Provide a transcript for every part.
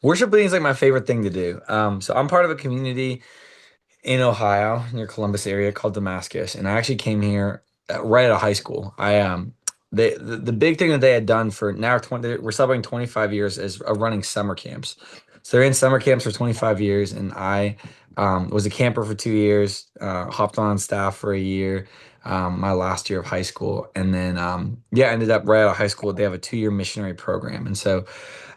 Worship leading is like my favorite thing to do. So I'm part of a community in Ohio, near Columbus area called Damascus, and I actually came here right out of high school. The big thing that they had done for now 20, we're celebrating 25 years is running summer camps. So they're in summer camps for 25 years, and I was a camper for 2 years, hopped on staff for a year, my last year of high school, and then yeah, ended up right out of high school. They have a 2-year missionary program, and so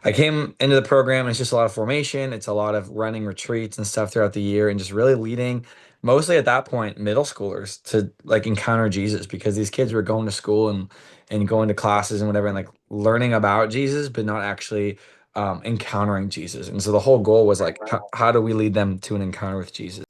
I came into the program. It's just a lot of formation. It's a lot of running retreats and stuff throughout the year, and just really leading, mostly at that point, middle schoolers to like encounter Jesus because these kids were going to school and going to classes and whatever, and like learning about Jesus, but not actually encountering Jesus. And so the whole goal was like, how do we lead them to an encounter with Jesus?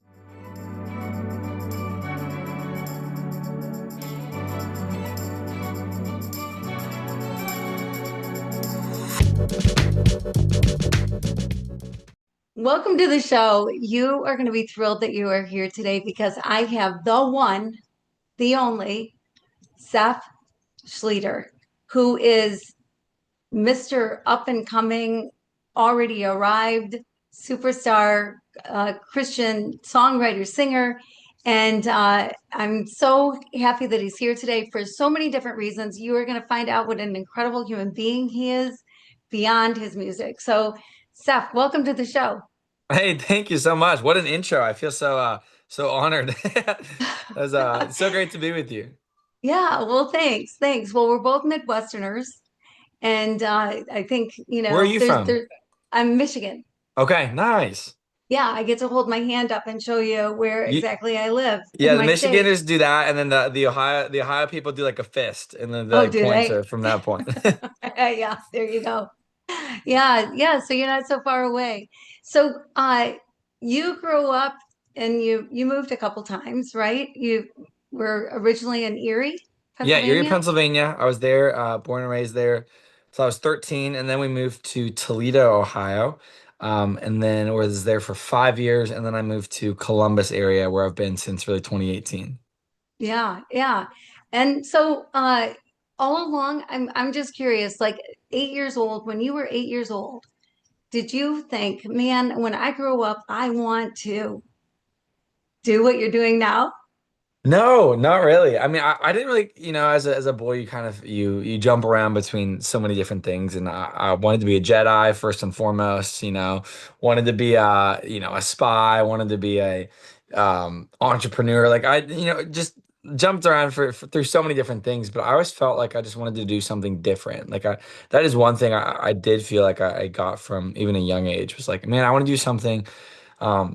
Welcome to the show. You are going to be thrilled that you are here today because I have the one, the only, Seph Schlueter, who is Mr. Up and Coming, already arrived, superstar, Christian songwriter, singer. And I'm so happy that he's here today for so many different reasons. You are going to find out what an incredible human being he is beyond his music. So, Seph, welcome to the show. Hey, thank you so much. What an intro. I feel so honored. It's so great to be with you. Yeah, well, thanks. Thanks. Well, we're both Midwesterners, and I think, Where are you from? I'm Michigan. Okay, nice. Yeah, I get to hold my hand up and show you where You, exactly I live yeah, in the my state. Michiganders do that, and then the Ohio people do like a fist, and then the Oh, like do points they? are from that point. Yeah, there you go. Yeah, yeah. So you're not so far away. So you grew up and you moved a couple times, right? You were originally in Erie, Yeah, Erie, Pennsylvania. Pennsylvania. I was there, born and raised there. So I was 13, and then we moved to Toledo, Ohio. And then was there for 5 years, and then I moved to Columbus area where I've been since really 2018. Yeah, yeah. And so all along, I'm just curious, like 8 years old, when you were 8 years old, did you think, man, when I grow up, I want to do what you're doing now? No, not really. I mean, I didn't really, as a boy, you kind of you jump around between so many different things, and I wanted to be a Jedi first and foremost. Wanted to be a spy. Wanted to be a entrepreneur. Like just jumped around through so many different things. But I always felt like I just wanted to do something different. That is one thing I did feel like I got from even a young age was like, man, I want to do something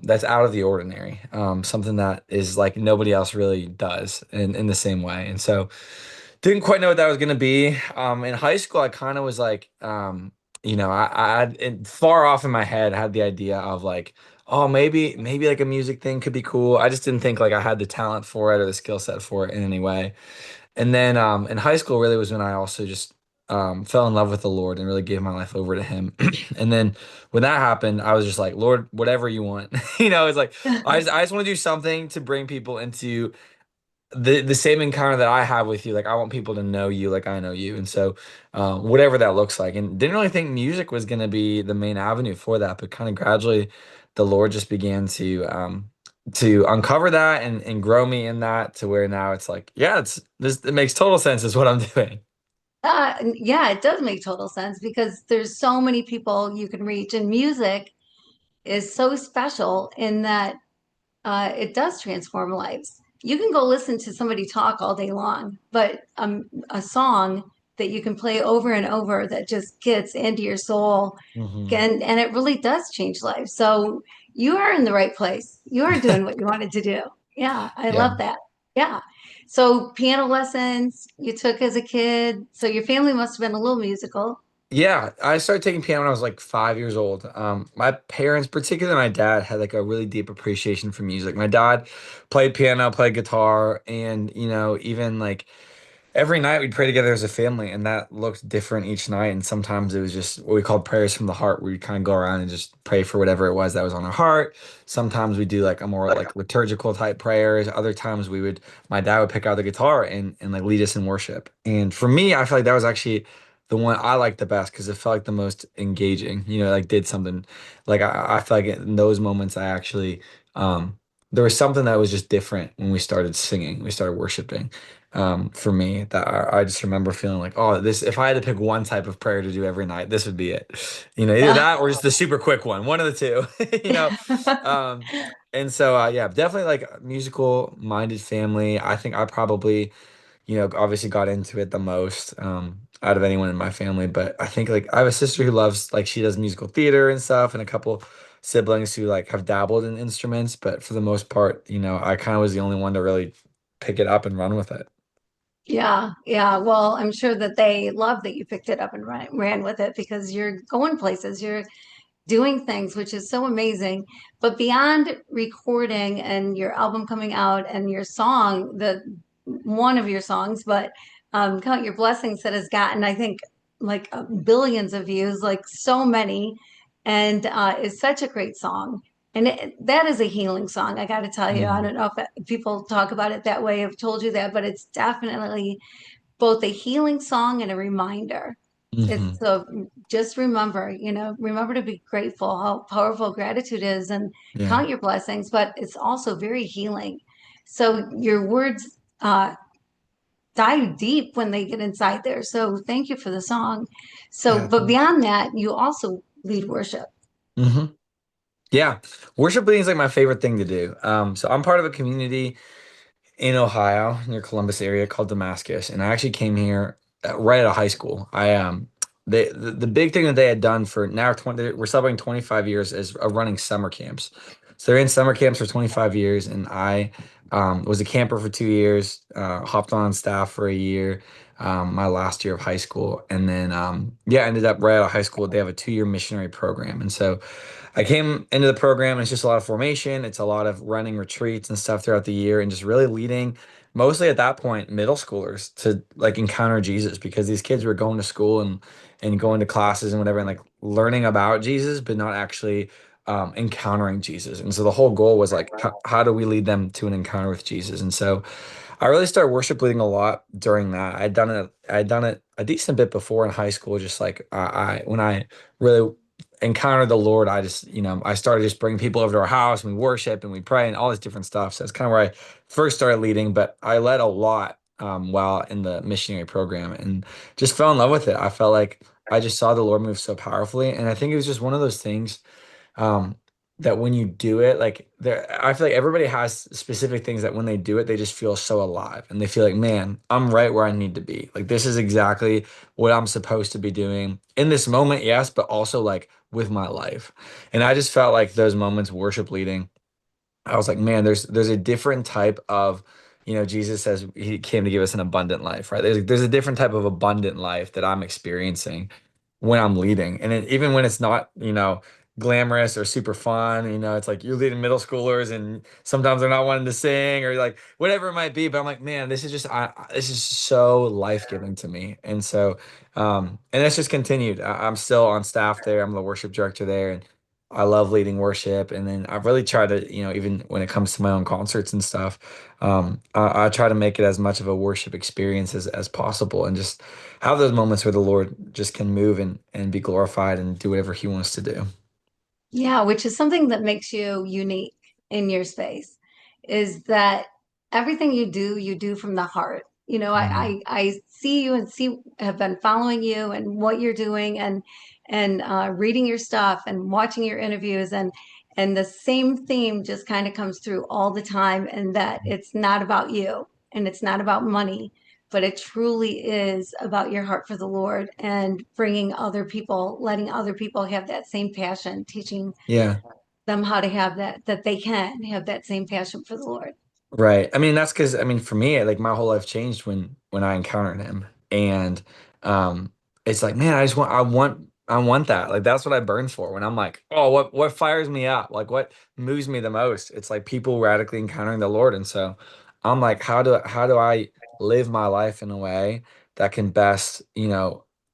that's out of the ordinary, something that is like nobody else really does in the same way. And so didn't quite know what that was going to be. In high school, I kind of was like, I had it far off in my head, had the idea of like, oh, maybe like a music thing could be cool. I just didn't think like I had the talent for it or the skill set for it in any way. And then in high school really was when I also just fell in love with the Lord and really gave my life over to Him. And then when that happened, I was just like, Lord, whatever you want. It's like I just want to do something to bring people into the same encounter that I have with you. Like I want people to know you like I know you. And so whatever that looks like. And didn't really think music was going to be the main avenue for that, but kind of gradually the Lord just began to uncover that and grow me in that to where now it's like, yeah, it makes total sense is what I'm doing. Yeah, it does make total sense because there's so many people you can reach, and music is so special in that it does transform lives. You can go listen to somebody talk all day long, but a song that you can play over and over that just gets into your soul Hmm. and it really does change lives. So you are in the right place. You are doing what you wanted to do. Yeah, I Yeah. love that. Yeah. So piano lessons you took as a kid. So your family must have been a little musical. Yeah, I started taking piano when I was like 5 years old. My parents, particularly my dad, had like a really deep appreciation for music. My dad played piano, played guitar, and even like every night we'd pray together as a family, and that looked different each night. And sometimes it was just what we called prayers from the heart, where we kind of go around and just pray for whatever it was that was on our heart. Sometimes we do like a more like liturgical type prayers. Other times my dad would pick out the guitar and like lead us in worship. And for me, I feel like that was actually the one I liked the best because it felt like the most engaging, like did something like I feel like in those moments I actually um there was something that was just different when we started singing, we started worshiping. For me, that I just remember feeling like, oh, this if I had to pick one type of prayer to do every night, this would be it. Either Yeah. that or just the super quick one of the two, Um, and so yeah, definitely like musical minded family. I think I probably obviously got into it the most out of anyone in my family. But I think like I have a sister who loves like she does musical theater and stuff, and a couple siblings who like have dabbled in instruments. But for the most part, I kind of was the only one to really pick it up and run with it. Yeah, yeah. Well, I'm sure that they love that you picked it up and ran with it because you're going places, you're doing things, which is so amazing. But beyond recording and your album coming out and your song, the one of your songs, but Count Your Blessings that has gotten, I think, like billions of views, like so many, and is such a great song. And that is a healing song. I got to tell you, I Mm. don't know if people talk about it that way. I've told you that, but it's definitely both a healing song and a reminder. It's Hmm. so just remember, remember to be grateful how powerful gratitude is and Yeah. count your blessings, but it's also very healing. So your words dive deep when they get inside there. So thank you for the song. So, Yeah. but beyond that, you also lead worship. Hmm. Yeah. Worship leading is like my favorite thing to do. So I'm part of a community in Ohio, near Columbus area called Damascus, and I actually came here right out of high school. The big thing that they had done for now 20 we're celebrating 25 years is running summer camps. So they're in summer camps for 25 years, and I was a camper for 2 years, hopped on staff for a year, my last year of high school, and then yeah, ended up right out of high school. They have a 2-year missionary program, and so I came into the program and it's just a lot of formation. It's a lot of running retreats and stuff throughout the year and just really leading mostly at that point middle schoolers to like encounter Jesus because these kids were going to school and going to classes and whatever and like learning about Jesus but not actually encountering Jesus. And so the whole goal was like how do we lead them to an encounter with Jesus? And so I really started worship leading a lot during that. I'd done it a decent bit before in high school, just like I when I really encountered the Lord, I just, I started just bringing people over to our house and we worship and we pray and all this different stuff. So that's kind of where I first started leading, but I led a lot while in the missionary program and just fell in love with it. I felt like I just saw the Lord move so powerfully. And I think it was just one of those things um, that when you do it, like there, I feel like everybody has specific things that when they do it, they just feel so alive and they feel like, man, I'm right where I need to be. Like this is exactly what I'm supposed to be doing in this moment, yes, but also like with my life. And I just felt like those moments worship leading. I was like, man, there's a different type of, Jesus says he came to give us an abundant life, right? There's a different type of abundant life that I'm experiencing when I'm leading. And even when it's not, glamorous or super fun, it's like you're leading middle schoolers and sometimes they're not wanting to sing or like whatever it might be. But I'm like, man, this is just this is so life-giving to me. And so and it's just continued. I'm still on staff there. I'm the worship director there. And I love leading worship, and then I've really tried to, even when it comes to my own concerts and stuff, I try to make it as much of a worship experience as possible, and just have those moments where the Lord just can move and be glorified and do whatever He wants to do. Yeah, which is something that makes you unique in your space, is that everything you do from the heart. Mhm. I see you and have been following you and what you're doing and reading your stuff and watching your interviews and the same theme just kind of comes through all the time, and that it's not about you and it's not about money, but it truly is about your heart for the Lord and bringing other people, letting other people have that same passion, teaching Yeah. them how to have that they can have that same passion for the Lord. Right. I mean, that's because I mean, for me, like my whole life changed when I encountered him, and it's like, man, I want that. Like that's what I burn for. When I'm like, oh, what fires me up? Like what moves me the most? It's like people radically encountering the Lord, and so I'm like, how do I live my life in a way that can best,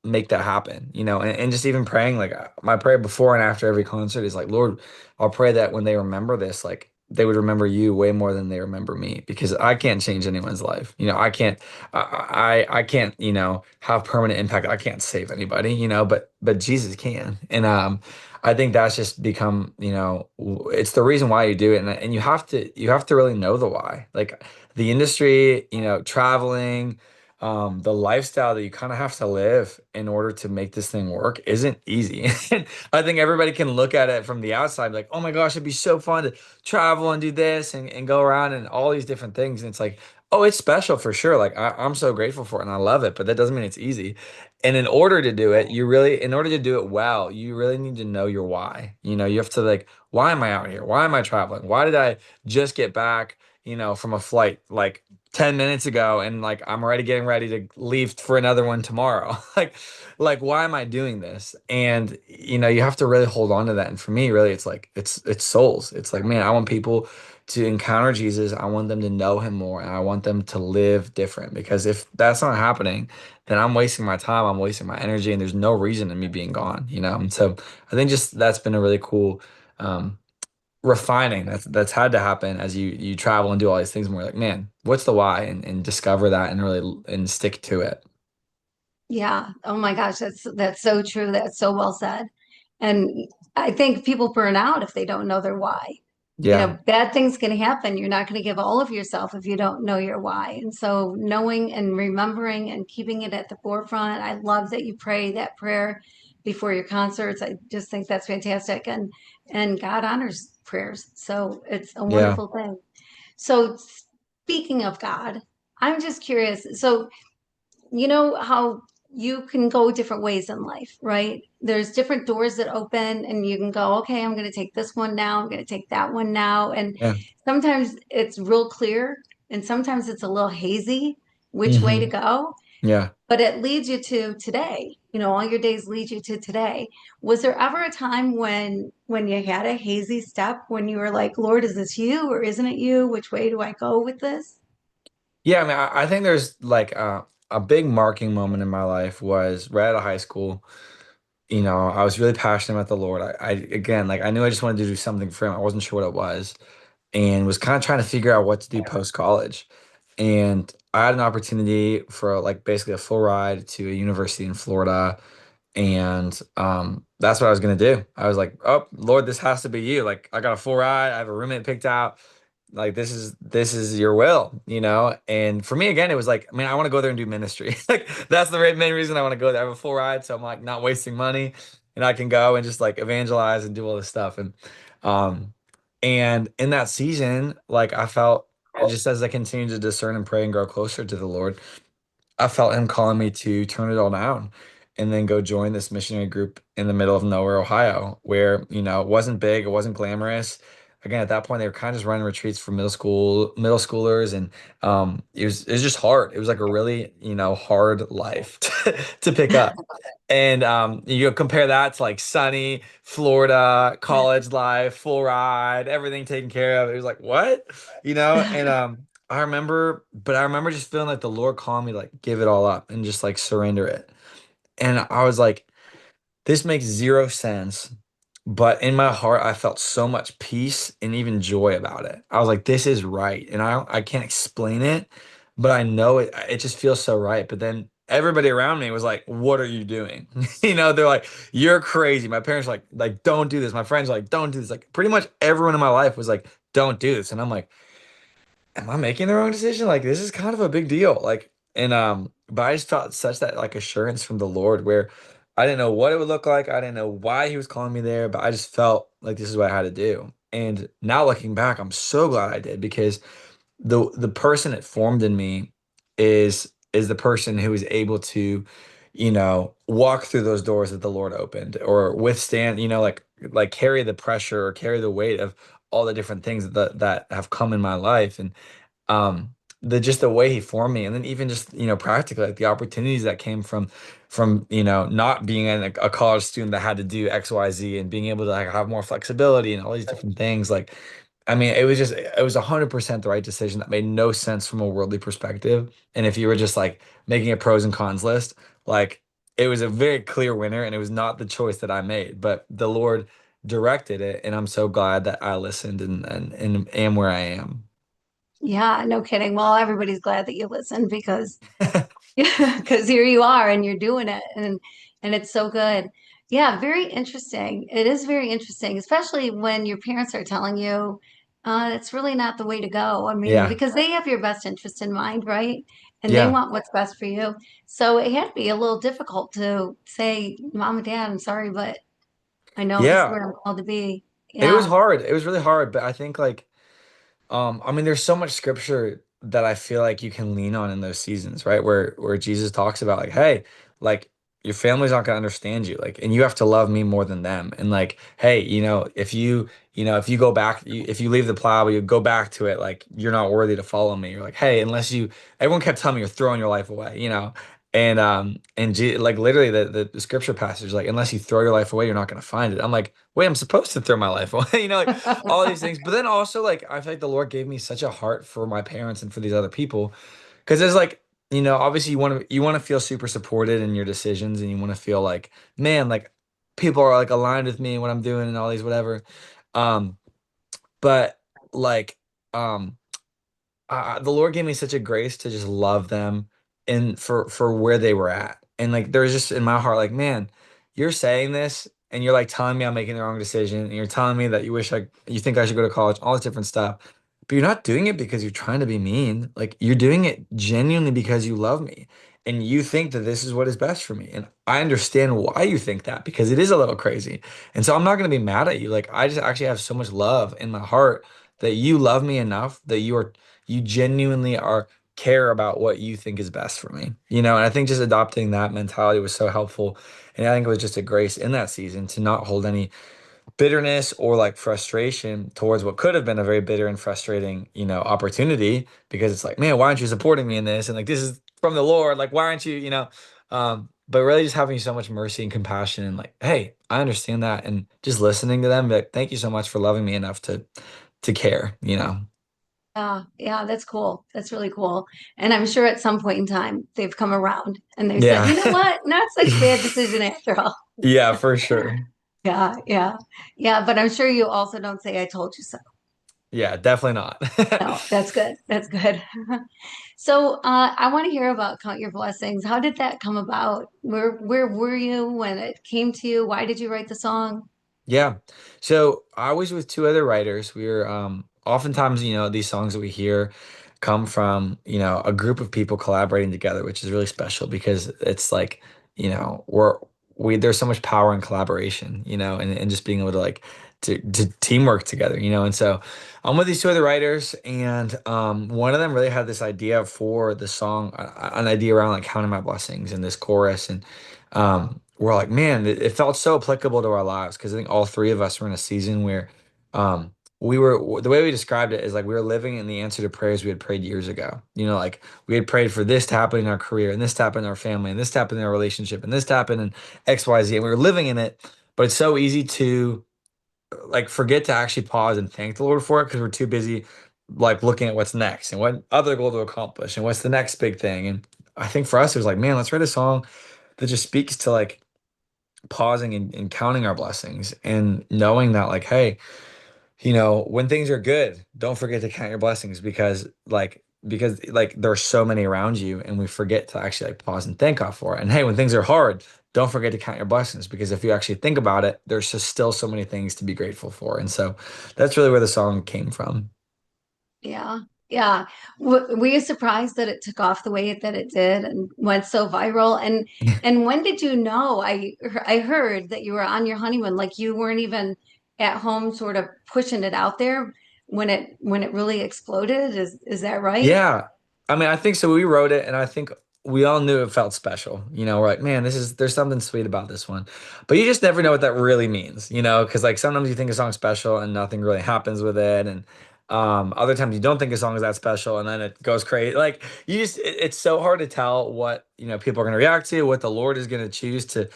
make that happen, and just even praying, like my prayer before and after every concert is like, Lord, I'll pray that when they remember this, like they would remember you way more than they remember me because I can't change anyone's life. I can't, have permanent impact. I can't save anybody, but Jesus can. And I think that's just become, it's the reason why you do it. And you have to really know the why. Like the industry, traveling, the lifestyle that you kind of have to live in order to make this thing work isn't easy. I think everybody can look at it from the outside, like, oh my gosh, it'd be so fun to travel and do this and go around and all these different things. And it's like, oh, it's special for sure. Like I'm so grateful for it and I love it, but that doesn't mean it's easy. And in order to do it, in order to do it well, you really need to know your why. You have to like, why am I out here? Why am I traveling? Why did I just get back, from a flight like 10 minutes ago and like I'm already getting ready to leave for another one tomorrow? Like why am I doing this? And you have to really hold on to that. And for me, really, it's like it's souls. It's like, man, I want people to encounter Jesus. I want them to know him more and I want them to live different because if that's not happening, then I'm wasting my time, I'm wasting my energy, and there's no reason in me being gone. And so I think just that's been a really cool um refining that's had to happen as you travel and do all these things more like, man, what's the why? And discover that and really and stick to it. Yeah. Oh my gosh, that's so true. That's so well said. And I think people burn out if they don't know their why. Yeah. Bad things can happen. You're not going to give all of yourself if you don't know your why. And so knowing and remembering and keeping it at the forefront. I love that you pray that prayer before your concerts. I just think that's fantastic. And God honors prayers. So it's a Yeah. wonderful thing. So speaking of God, I'm just curious. So you know how you can go different ways in life, right? There's different doors that open, and you can go, okay, I'm going to take this one now. I'm going to take that one now. And Yeah. sometimes it's real clear, and sometimes it's a little hazy which way to Hmm. go, Yeah. but it leads you to today. All your days lead you to today. Was there ever a time when you had a hazy step when you were like, Lord, is this you or isn't it you? Which way do I go with this? Yeah, I mean, I think there's like a big marking moment in my life was right out of high school. I was really passionate about the Lord. Again, like I knew I just wanted to do something for him. I wasn't sure what it was, and was kind of trying to figure out what to do post college. And I had an opportunity for like basically a full ride to a university in Florida. And that's what I was gonna do. I was like, "Oh Lord, this has to be you. Like, I got a full ride. I have a roommate picked out. Like, this is your will." And for me, again, it was like, man, I want to go there and do ministry. Like, that's the main reason I want to go there. I have a full ride, so I'm like not wasting money, and I can go and just like evangelize and do all this stuff. Um, and in that season, like I felt just as I continued to discern and pray and grow closer to the Lord. I felt him calling me to turn it all down and then go join this missionary group in the middle of nowhere, Ohio, where, it wasn't big, it wasn't glamorous. Again, at that point, they were kind of just running retreats for middle schoolers, and it was just hard. It was like a really, hard life to pick up. And you compare that to like sunny Florida, college life, full ride, everything taken care of. It was like, what? And I remember just feeling like the Lord calling me to, like, give it all up and just like surrender it. And I was like, this makes zero sense. But in my heart, I felt so much peace and even joy about it. I was like, this is right. And I can't explain it, but I know it just feels so right. But then everybody around me was like, what are you doing? They're like, you're crazy. My parents were like, don't do this. My friends were like, don't do this. Like pretty much everyone in my life was like, don't do this. And I'm like, am I making the wrong decision? Like this is kind of a big deal. Like, and but I just felt such that like assurance from the Lord where I didn't know what it would look like. I didn't know why he was calling me there, but I just felt like this is what I had to do. And now looking back, I'm so glad I did because the person it formed in me is the person who is able to, walk through those doors that the Lord opened or withstand, like carry the pressure or carry the weight of all the different things that have come in my life. And um the way he formed me, and then even just practically like the opportunities that came from not being a college student that had to do XYZ and being able to like have more flexibility and all these different things. Like I mean, it was 100% the right decision that made no sense from a worldly perspective. And if you were just like making a pros and cons list, like it was a very clear winner and it was not the choice that I made, but the Lord directed it, and I'm so glad that I listened and am where I am. Yeah, no kidding. Well, everybody's glad that you listened because because here you are and you're doing it and it's so good. Yeah, very interesting. It is very interesting, especially when your parents are telling you it's really not the way to go. I mean, Yeah. because they have your best interest in mind, right? And they Yeah. want what's best for you. So it had to be a little difficult to say, Mom and Dad, I'm sorry, but I know this is Yeah. where I'm called to be. It was Yeah. hard. It was really hard, but I think like I mean, there's so much scripture that I feel like you can lean on in those seasons, right? Where Jesus talks about like, hey, like your family's not gonna understand you, like, and you have to love me more than them. And like, hey, if you go back, if you leave the plow, but you go back to it, like you're not worthy to follow me. You're like, hey, unless you, everyone kept telling me you're throwing your life away, like literally the scripture passage, like, unless you throw your life away, you're not gonna find it. I'm like, wait, I'm supposed to throw my life away, like all these things. But then also like I feel like the Lord gave me such a heart for my parents and for these other people. Because there's like, obviously you want to feel super supported in your decisions and you want to feel like, man, like people are like aligned with me and what I'm doing and all these whatever. Um, but like um the Lord gave me such a grace to just love them and for where they were at. And like there's just in my heart, like, man, you're saying this and you're like telling me I'm making the wrong decision, and you're telling me that you think I should go to college, all this different stuff. But you're not doing it because you're trying to be mean. Like you're doing it genuinely because you love me. And you think that this is what is best for me. And I understand why you think that because it is a little crazy. And so I'm not going to be mad at you. Like I just actually have so much love in my heart that you love me enough that you genuinely are care about what you think is best for me. And I think just adopting that mentality was so helpful. And I think it was just a grace in that season to not hold any bitterness or like frustration towards what could have been a very bitter and frustrating, opportunity because it's like, man, why aren't you supporting me in this? And like, this is from the Lord. Like, why aren't but really just having so much mercy and compassion and like, hey, I understand that. And just listening to them, like, thank you so much for loving me enough to care. Yeah, yeah, that's cool. That's really cool. And I'm sure at some point in time they've come around and they said, Yeah. you know what? Not such a bad decision after all. Yeah, for sure. Yeah, yeah, yeah. But I'm sure you also don't say I told you so. Yeah, definitely not. No, that's good. That's good. So I want to hear about Count Your Blessings. How did that come about? Where were you when it came to you? Why did you write the song? Yeah. So I was with two other writers. We were oftentimes, these songs that we hear come from, a group of people collaborating together, which is really special because it's like, there's so much power in collaboration, and just being able to like to teamwork together, and so I'm with these two other writers, and one of them really had this idea for the song, an idea around like counting my blessings and this chorus, and we're like, man, it felt so applicable to our lives because I think all three of us were in a season where um, the way we described it is like we were living in the answer to prayers we had prayed years ago. Like we had prayed for this to happen in our career, and this to happen in our family, and this to happen in our relationship, and this to happen in XYZ, and we were living in it. But it's so easy to like forget to actually pause and thank the Lord for it because we're too busy like looking at what's next and what other goal to accomplish and what's the next big thing. And I think for us, it was like, man, let's write a song that just speaks to like pausing and counting our blessings and knowing that like, hey, when things are good, don't forget to count your blessings because there's so many around you and we forget to actually like pause and thank God for it. And hey, when things are hard, don't forget to count your blessings because if you actually think about it, there's just still so many things to be grateful for. And so that's really where the song came from. Yeah, yeah. Were you surprised that it took off the way that it did and went so viral? And when did you know? I heard that you were on your honeymoon, like you weren't even at home, sort of pushing it out there when it really exploded. Is that right? Yeah. I mean, I think so. We wrote it, and I think we all knew it felt special. We're like, man, there's something sweet about this one. But you just never know what that really means, because like sometimes you think a song's special and nothing really happens with it. And other times you don't think a song is that special and then it goes crazy. Like it's so hard to tell what, people are gonna react to, what the Lord is gonna choose to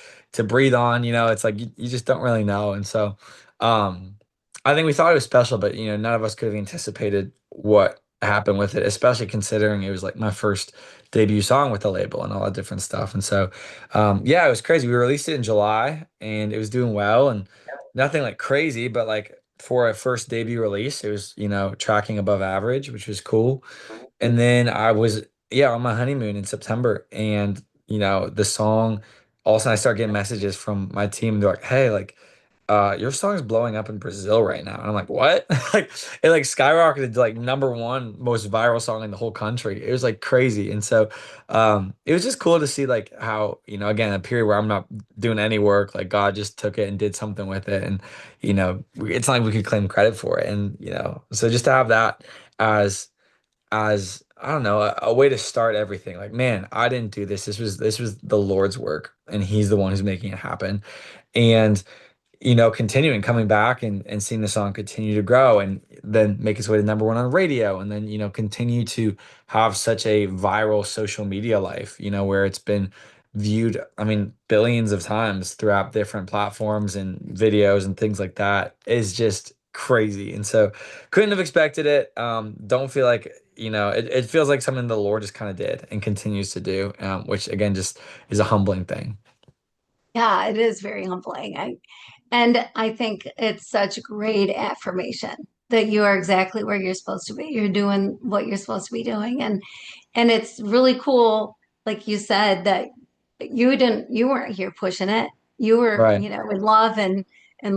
breathe on. It's like you just don't really know. And so I think we thought it was special, but none of us could have anticipated what happened with it, especially considering it was like my first debut song with the label and all that different stuff. And so, yeah, it was crazy. We released it in July and it was doing well. And nothing like crazy, but like for a first debut release, it was, tracking above average, which was cool. And then I was, yeah, on my honeymoon in September. And, the song, all of a sudden I start getting messages from my team. They're like, hey, like, your song's blowing up in Brazil right now. And I'm like, what? Like, it like skyrocketed to like number one most viral song in the whole country. It was like crazy. And so, it was just cool to see like how, again, a period where I'm not doing any work, like God just took it and did something with it. And, it's not like we could claim credit for it. And, so just to have that as, as I don't know, a way to start everything. Like, man, I didn't do this. This was the Lord's work, and He's the one who's making it happen. And continuing coming back and seeing the song continue to grow and then make its way to number one on radio and then, continue to have such a viral social media life, where it's been viewed, I mean, billions of times throughout different platforms and videos and things like that is just crazy. And so couldn't have expected it. Don't feel like, it feels like something the Lord just kind of did and continues to do, which again, just is a humbling thing. Yeah, it is very humbling. And I think it's such great affirmation that you are exactly where you're supposed to be. You're doing what you're supposed to be doing. And it's really cool, like you said, that you weren't here pushing it. You were, Right. in love and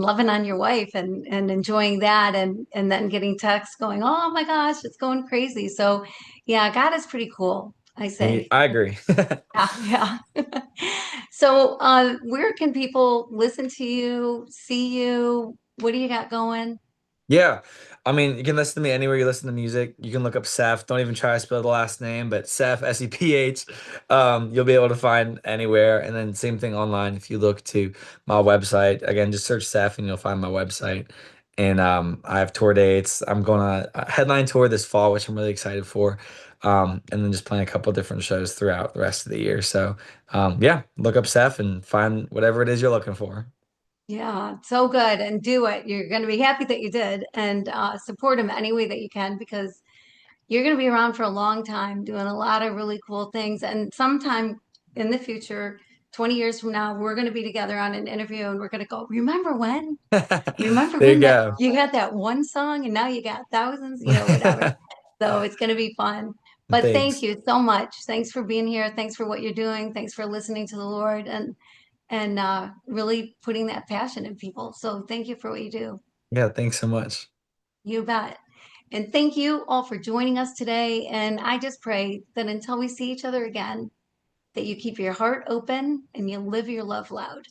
loving on your wife and enjoying that and then getting texts going, oh my gosh, it's going crazy. So yeah, God is pretty cool, I say. I agree. Yeah, yeah. So where can people listen to you, see you? What do you got going? Yeah. I mean, you can listen to me anywhere you listen to music. You can look up Seph. Don't even try to spell the last name, but Seph, Seph. You'll be able to find anywhere. And then same thing online. If you look to my website, again, just search Seph and you'll find my website. And I have tour dates. I'm going on a headline tour this fall, which I'm really excited for. And then just playing a couple different shows throughout the rest of the year. So yeah, look up Seph and find whatever it is you're looking for. Yeah, so good. And do it. You're going to be happy that you did and support him any way that you can because you're going to be around for a long time doing a lot of really cool things. And sometime in the future, 20 years from now, we're going to be together on an interview and we're going to go, remember when? Remember There you when that go. you had that one song and now you got thousands, whatever. So it's going to be fun. But thank Thanks. you so much. Thanks for being here. Thanks for what you're doing. Thanks for listening to the Lord and really putting that passion in people. So thank you for what you do. Yeah, thanks so much. You bet. And thank you all for joining us today. And I just pray that until we see each other again, that you keep your heart open and you live your love loud.